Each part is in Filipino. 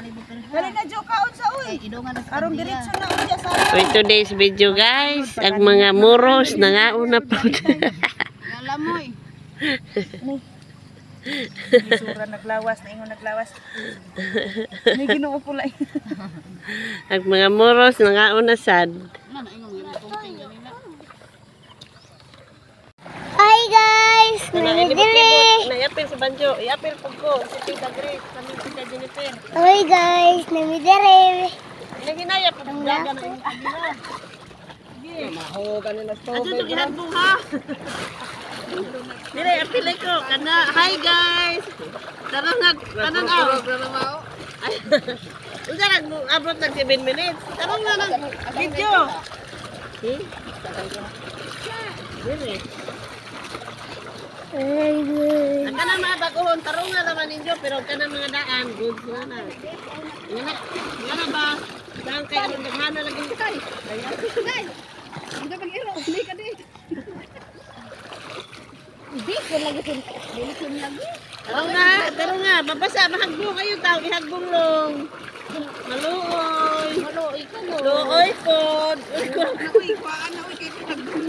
Dali na jo kaon sa uy. Karong diretso na uya sa. For today's video guys, ang mga muros nangauna po. Lalamoy. Isura naglawas na ingon naglawas. May Ginoo pula. Ang mga muros nangauna sad. Hi guys! Namidiri! Naiapil si Banjo, iapil po ko. Si Tita Grace, kami si Tita Jennifer. Hi guys! Namidiri! Naginaya po, daga na yung kabila. Mahugan nila stove. Ano ito gihadbong ha? Dire, apil ko. Kana, hi guys! Tarang nga, tanan aw. Unsa nag-abot ng 7 minutes. Tarang nga ng video. Dire. Hi guys! Ang kanang mga bagohon, tarong nga naman ninyo, pero ang kanang mga daan, good nga na. Nga na ba? Saan kayo naghana lagi kay? Guys! Hindi ka mag-iro, hindi ka din. Hindi ko lagi sin. Hindi ko lagi. Tarong nga, mabasa, mahagbong kayo tao, ihagbong long. Maluoy. Maluoy ka mo. Luoy po. Uy, kuhaan na, uy, kayo pinagbong.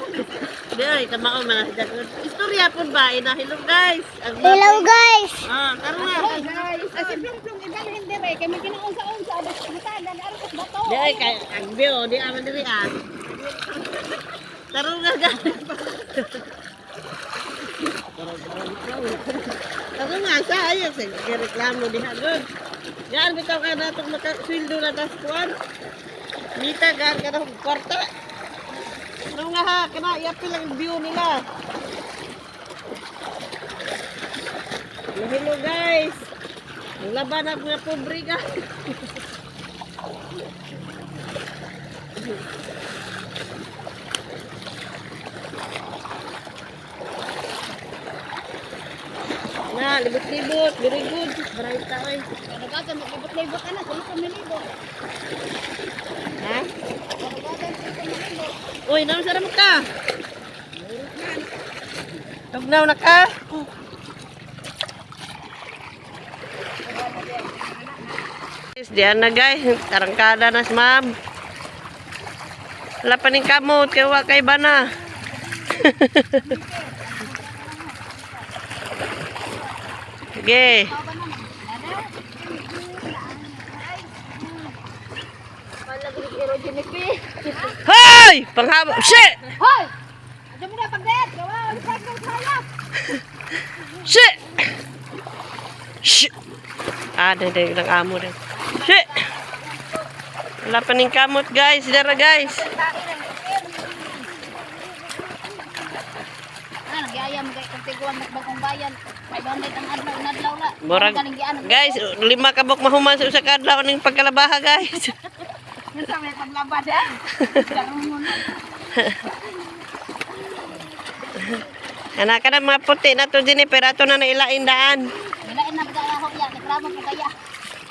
Dere, kamao man sa dagot. Istorya pud ba ina? Hello guys. Hello guys! Karon nga. Guys, kasi plong iban hindi re kay may kinaunsa-unsa abot hatagan aron sa bato. Dere kay agbyo di aman diri ah. Karon nga guys. Karon nga sa ayo sa reklamo diha good. Yan bitaw ka natong makasweldo na tas kuan. Mita gar ka na kwarta. Ano nga ha, kena iapil lang yung view nila. Hello guys. Ang laban na mga pobre guys. Na, libot-libot. Very good. Maraming tao eh. Kadagagan maglibot-libot ka na, kuno ka milibot. Ha? Kadagagan ka milibot. Uy, naman sarap ka. Tugnaw na ka. Diyan na guys, tarangkada na si ma'am. Wala pa ning kamot, kaya wala kay bana. Sige. Hoy! Panghaba. Shit! Hoy! Ano mo na pagdet? Gawa, isang ng sayap. Shit! Shit! Dede ng amo din. Shit! Wala pa ning kamot guys. Dara guys. Nagyayam kay kantiguan magbagong bayan. 500 ang adlaw nadlaw la. Borag. Guys, 5 kabok mahuman sa usa ka adlaw ning pagkalabaha guys. Sa may paglabad ha. Anak ka na mga puti na to Jennifer, ato na nailain daan. Nilain na bigay ako ya, reklamo ko kaya.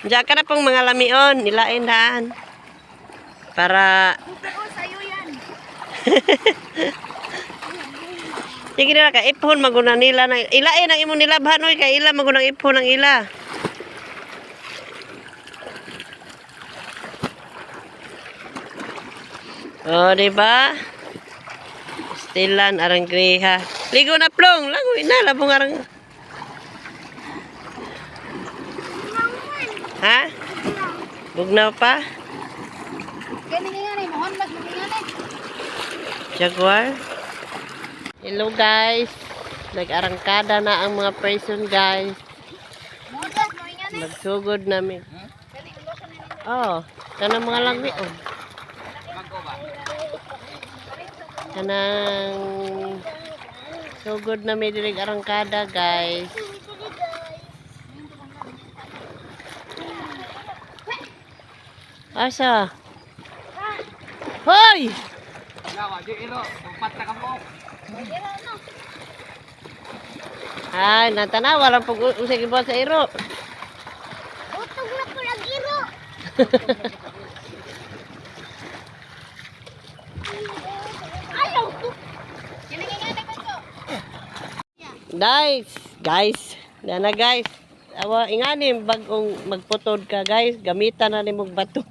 Diyan ka na pong mga lamion, nilain daan. Para Oo, sayo yan. sige nila ka ipon maguna nila na ilain ang imong nilabhan oy kay ila magunang ipon ang ila. Oh, di ba? Stilan arang griha. Ligo na plong, langoy na labong arang. Ha? Bugnaw pa? Kani nga ni mohon mas nga ni. Jaguar. Hello guys. Nag-arangkada na ang mga person guys. Modas mo nga ni. Nagsugod namin. Oh, kanang mga lami oh. Kanang sugod na may dirig arangkada guys. Asa? Hoy! Ay, natanawa lang pag usay gibuhat sa iro. Utog na po lang iro! Ayaw ko. Kani nga ni ko. Guys, dana guys. Awa ingani bagong magputod ka guys, gamitan na nimog bato.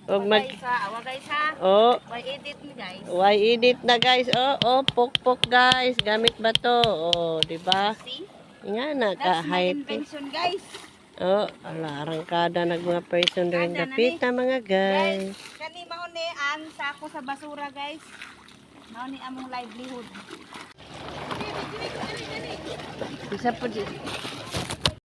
Og mag Awa guys ha. oh, Why edit ni guys? why edit na guys. Oh, pok guys, gamit bato. Oh, di ba? See? Ingana ka That's my high. invention guys. Oh, ala arangkada nag mga person rin Kada na dapit na mga guys. Kani mao ni ang sako sa basura guys. Mao ni among livelihood. Isa po di.